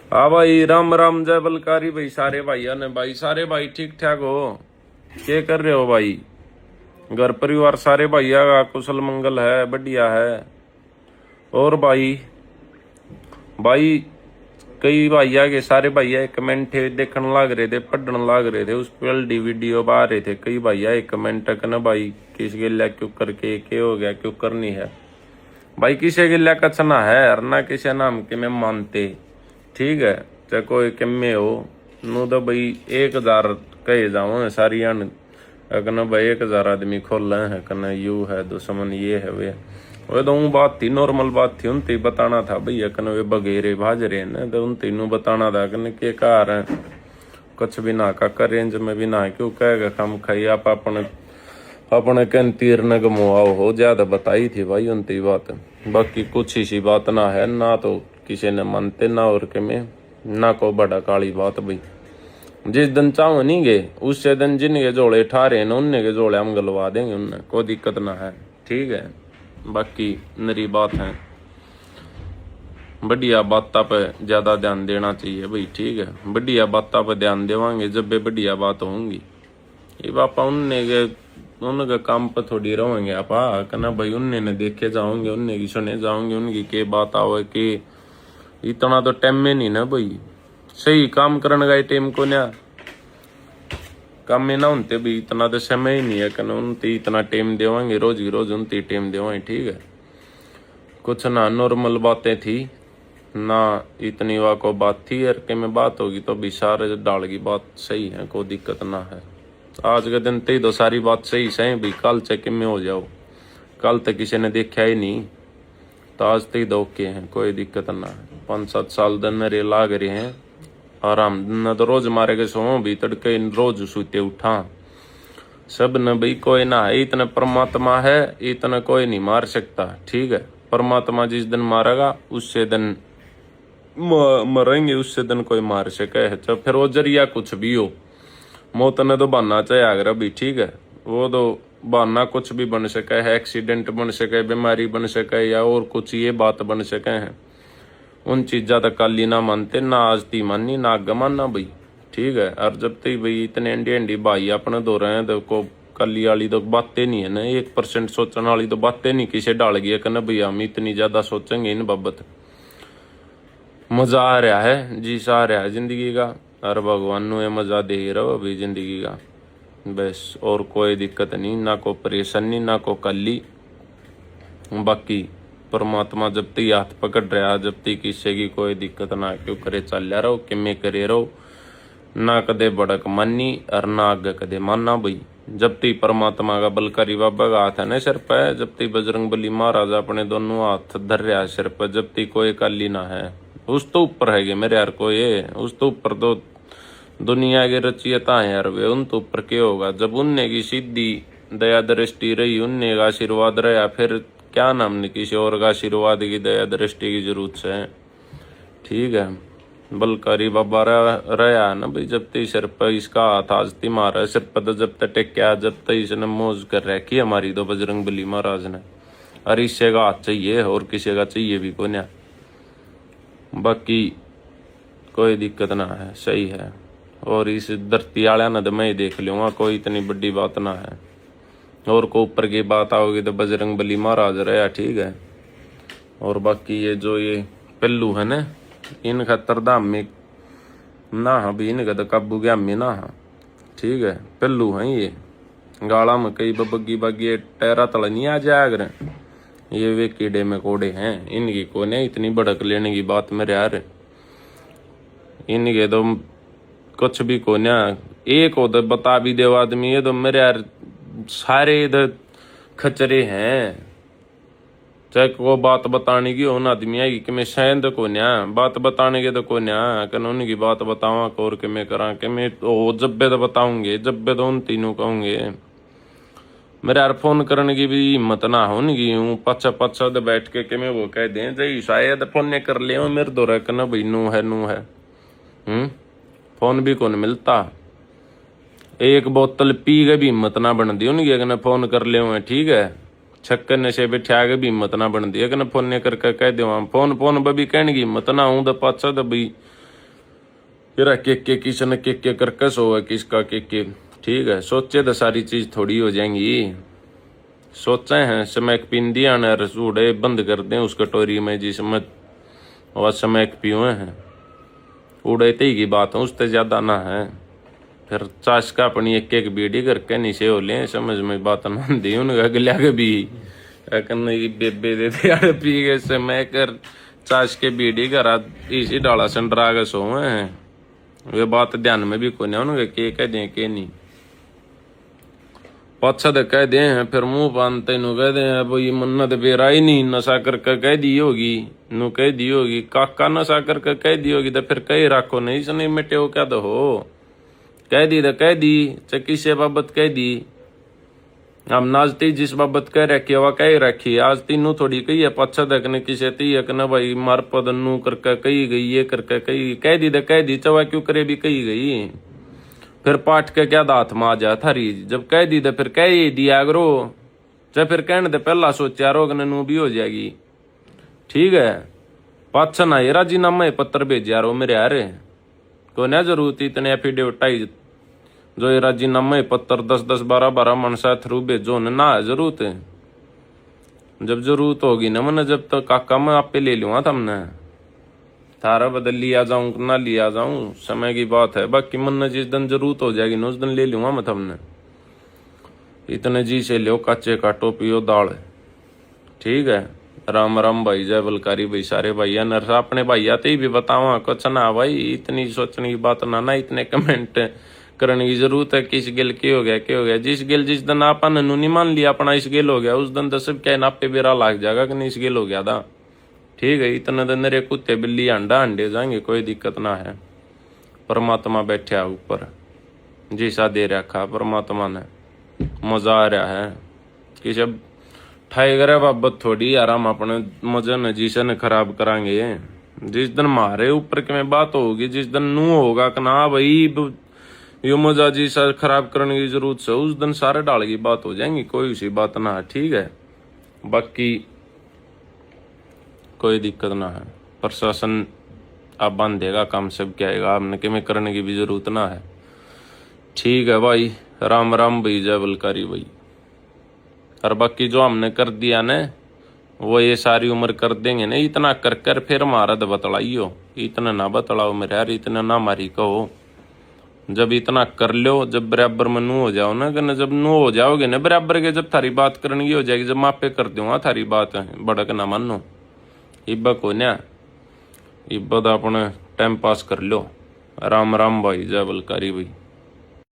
हाँ भाई, राम राम, जय बलकारी भाई। सारे भाइया ने भाई, सारे भाई ठीक ठाक हो? क्या कर रहे हो भाई? घर परिवार सारे भैया का कुशल मंगल है? बढ़िया है। और भाई भाई कई भैया के सारे भैया कमेंट देखने लाग रहे थे, पढ़ने लाग रहे थे, उस पर एलडी वीडियो आ रहे थे। कई भैया कमेंट करना भाई किस गिल्ला क्यों करके के हो गया, क्यों करनी है भाई? किसी गिल्ला कचना है और ना किसी नाम के में मानते। ठीक है, चाहे कोई कमे हो नु तो भाई 1000 कहे जाओ सारी अगन भाई 1000 आदमी खोल रहे हैं कन यू है दुश्मन, ये है वो तो बात थी, नॉर्मल बात थी। उन ते बताना था भैया कन वे बगेरे भाज रहे हैं तो उन तीनों बताना था कन के कार है कुछ भी ना का रेंज में भी ना क्यों कहेगा कम खाई आप अपने कन तीर न गमवाओ हो ज्यादा बताई थी भाई उन ती बात। बाकी कुछ ही सी बात ना है ना, तो किसी ने मानते ना और के में ना को बड़ा काली बात भाई। जिस दिन चाहो नहीं गए उससे दिन जिनके जोड़े ठा रहे हैं उनने के जोड़े हम गलवा देंगे, उनने कोई दिक्कत ना है। ठीक है, बाकी नरी बात है, बढ़िया बातों पे ज्यादा ध्यान देना चाहिए भाई। ठीक है, बढ़िया बातों पे ध्यान देवांगे जब भी बढ़िया बात होंगी। ये बापा उनके काम पर थोड़ी रहेंगे आप कहना भाई, उनने ने देखे जाओगे, उनने की सुने जाओगे, उनकी के बात आवे के इतना तो टाइम में नहीं ना भाई। सही काम करने का टाइम को ना काम में ना उनते भी इतना तो समय ही नहीं है कहना उनते इतना टाइम देवांगे, रोज की रोज उनते टाइम देवाएं। ठीक है, कुछ ना नॉर्मल बातें थी ना इतनी वाह को बात थी यार के में बात होगी तो भी सारे डाल की बात सही है, कोई दिक्कत ना है। आज के दिन ते तो सारी बात सही सही भी, कल चेक में हो जाओ, कल तक किसी ने देखा ही नहीं तो आज तक दो के हैं, कोई दिक्कत ना है। 5-7 साल दिन रे लाग रहे हैं आराम न तो रोज मारे के सो भी तड़के रोज सूते उठा सब न भाई। कोई ना है इतना परमात्मा है, इतना कोई नहीं मार सकता। ठीक है, परमात्मा जिस दिन मारेगा उससे दिन मरेंगे, उससे दिन कोई मार सके है। तो फिर वो जरिया कुछ भी हो, मौत ने तो बनना चाहे आगरा भी। ठीक है, वो तो बहाना कुछ भी बन सके है, एक्सीडेंट बन सके, बीमारी बन सके या और कुछ ये बात बन सके हैं। उन चीजा तक काली ना मानते ना आज ती मानी ना आगे मानना भाई। ठीक है, और जब तक भाई इतने एंडी भाई अपने दो रहे हैं तो को कली वाली तो बातें नहीं है ना, 1% सोचने वाली तो बातें नहीं किसे डाल गया कहना भाई हम इतनी ज्यादा सोचेंगे इन बाबत। मजा आ रहा है, जी सा आ रहा है जिंदगी का, और भगवान नु ये मजा दे ही रहो अभी जिंदगी का बस। और कोई दिक्कत नहीं, ना को परेशानी ना को कली। बाकी परमात्मा जब तक हाथ पकड़ रहा, जब तक किसी की कोई दिक्कत ना क्यों करे चल रहो किमे करे रहो, ना कदे बड़क मानी और ना आगे कदे मानना भाई। जब तक परमात्मा का बलकारी बाबा का हाथ है ना सिर पे, जब तक बजरंग बली महाराज अपने दोनों हाथ धर रहा है सिर पर, जब तक कोई काली ना है उस तो ऊपर है मेरे यार कोई उस तो ऊपर तो दुनिया के रचियता है यार वे, उन तो ऊपर क्या होगा। जब उनने की सीधी दया दृष्टि रही, उनने का आशीर्वाद रहा, फिर क्या नाम ने किसी और का आशीर्वाद की दया दृष्टि की जरूरत है। ठीक है, बलकारी बाबा रहा है ना भाई, जब तक सिर पर इसका हाथ आज ती मारा सिर पर, जब तक टेक्या जब तक इसने मौज कर रखी हमारी तो बजरंग बली महाराज ने। और इससे का हाथ चाहिए और किसी का चाहिए भी को ना, बाकी कोई दिक्कत ना है, सही है। और इस धरती आया ना तो मैं ही देख लूंगा, कोई इतनी बड़ी बात ना है। और को ऊपर की बात आओगी तो बजरंग बली महाराज रहा। ठीक है, और बाकी ये जो ये पिल्लू है ना इन खतर दाम में ना अभी इनका तो काबू गया में ना। ठीक है, पिल्लू है ये गाला में कई बग्गी बग्गी टहरा तल नहीं आ जाए अगर ये वे कीड़े में कोड़े हैं, इनकी को नहीं इतनी भड़क लेने की बात मेरे यार। इनके तो कुछ भी को ना एक हो तो बता भी दे आदमी, ये तो मेरे यार सारे इधर खचरे हैं। चाहे को बात बताने की हो ना आदमी आएगी कि मैं शायद को ना बात बताने के तो को ना कानून की बात बतावा और के मैं करा के मैं तो जब बे तो बताऊंगे, जब बे तो उन तीनों कहूंगे। मेरे यार फोन करने की भी हिम्मत ना हो नहीं हूँ, पच्चा पच्चा तो बैठ के मैं वो कह दें जय शायद फोन कर ले मेरे दो रखना भाई नू है। फोन भी कौन मिलता, एक बोतल पी के भी हिम्मत ना बन दी उनकी अगर फोन कर ले हुए। ठीक है, छक्कर नशे बैठा के भी हिम्मत ना बन दी अगर फोन करके कह दो फोन फोन भी कहने की हिम्मत ना हूँ तो पाचा तो भाई फिर के किसने के करके सोवे किसका के ठीक है। सोचे तो सारी चीज थोड़ी हो जाएंगी। सोचे हैं समैक पिंदिया ने रसूड़े बंद कर दें उस कटोरी में जिसमें वह समैक पिए हैं, उड़ेते ही की बात है, उससे ज्यादा ना है। फिर चाश का अपनी एक बीड़ी करके नीचे हो ले, समझ में बात ना दी उनका अगला के भी करने की बेबे देते यार पी गए से मैं कर चाश के बीड़ी करा इसी डाला संडरा के सोए हैं। वे बात ध्यान में भी कोई नहीं उनके के कह दें के नहीं पाछा तो कह दे हैं, फिर मुंह बांधते नु कह दे भाई मन्नत बेरा ही नहीं, नशा करके कह दी होगी नु कह दी होगी, काका नशा करके कह दी होगी तो फिर कह रखो नहीं सुनी मिटे हो क्या तो हो, कह दी तो कह दी, चक्की से बाबत कह दी। हम नाचती जिस बाबत कह रखी वह कह रखी, आज तीनों थोड़ी कही है पच्छा तक ने किसे ती है ना भाई मार पदनू करके कही गई, ये करके कही कह दी तो कह दी, चवा क्यों करे भी कही गई। फिर पाठ के क्या दात में आ जा थारी, जब कह दी तो फिर कह ही दिया करो, जब फिर कहने तो पहला सोचा रोग नू भी हो जाएगी। ठीक है पाछा ना ये राजीनामा पत्र भेज यारो मेरे यार को ना जरूरत इतने एफिडेविट आई जो ये राजीनामा पत्र 10-10 12-12 मनसा थ्रू भेजो ना जरूरत है। जब जरूरत होगी ना मैंने जब तक काका मैं आप पे ले लूंगा तमने थारा बदल लिया जाऊं ना लिया जाऊं समय की बात है। बाकी मन जिस दिन जरूरत हो जाएगी ना उस दिन ले लूंगा मैं तमने। इतने जी से लो कच्चे काटो पियो दाल। ठीक है राम राम भाई जय बलकारी भाई सारे भैया नरसा अपने भैया ते ही भी बतावा कुछ ना भाई इतनी सोचने की बात ना इतने कमेंट करने की जरूरत है। किस गिल क्या हो गया जिस गिल जिस दिन आपा ननू नहीं मान लिया अपना इस गिल हो गया उस दिन तो सब क्या नापे बेरा लाग जाएगा कि नहीं इस गिल हो गया था। ठीक है इतने दिन मेरे कुत्ते बिल्ली अंडे जाएंगे कोई दिक्कत ना है। परमात्मा बैठा ऊपर जैसा दे रखा परमात्मा ने मजा आ रहा है कि जब ठाई करे बाबत थोड़ी आराम अपने मजे ने जिसे ने खराब करांगे। जिस दिन मारे ऊपर के में बात होगी जिस दिन नू होगा कि ना भाई यो मजा जी सा खराब करने की जरूरत से उस दिन सारे डाल की बात हो जाएंगी कोई उसी बात ना है। ठीक है बाकी कोई दिक्कत ना है। प्रशासन आप बांधेगा काम सब क्या आएगा आपने कि में करने की भी जरूरत ना है। ठीक है भाई राम राम भाई जय बलकारी भाई। और बाकी जो हमने कर दिया ने वो ये सारी उम्र कर देंगे ना इतना कर कर फिर मारा तो बतलाइयो इतना ना बतलाओ मेरे यार इतना ना मारी कहो। जब इतना कर लो जब बराबर में नू हो जाओ ना कि जब नू हो जाओगे ना बराबर के जब थारी बात करने की हो जाएगी जब मापे कर दूंगा थारी बात बड़क ना मानो इब्बा को ना इब्बा तो अपने टाइम पास कर लो। राम राम भाई जय बलकारी भाई।